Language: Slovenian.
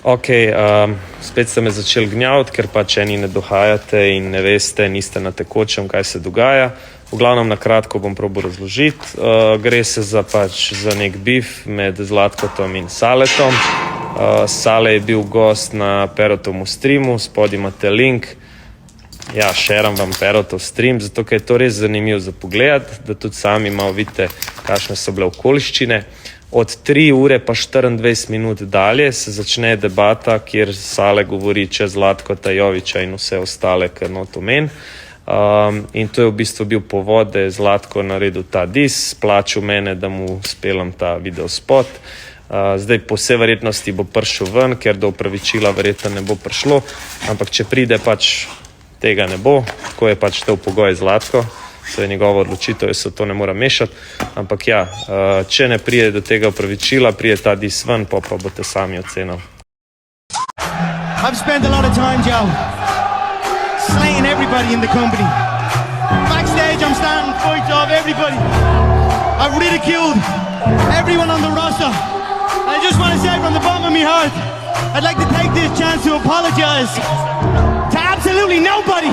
Ok, spet ste me začeli gnjaviti, ker pač eni ne dohajate in ne veste, niste na tekočem, kaj se dogaja. V glavnem na kratko bom probal razložiti. Gre se za nek bif med Zlatkotom in Saletom. Sale je bil gost na Perotovmu streamu, spodaj imate link. Ja, šeram vam Perotov stream, zato ker je to res zanimivo za pogled, da tudi sami malo vidite, kakšne so bile okoliščine. Od 3 ure pa 24 minut dalje se začne debata, kjer Sale govori čez Zlatkota, Jovića in vse ostale, kar not omen. In to je v bistvu bil povod, da je Zlatko naredil ta dis, plačal mene, da mu spelam ta videospot. Zdaj po vsej verjetnosti bo prišel ven, ker do opravičila verjetno ne bo prišlo, ampak če pride pač tega ne bo, tako je pač to pogoj Zlatko. To je njegova odločitev, jaz se to ne moram mešati, ampak ja, če ne prije do tega opravičila, prije ta dis ven, pa boste sami ocenili. I've spent a lot of time, Joe, slaying everybody in the company. Backstage, I'm starting fights off everybody. I've ridiculed everyone on the roster. I just want to say from the bottom of my heart, I'd like to take this chance to apologize to absolutely nobody.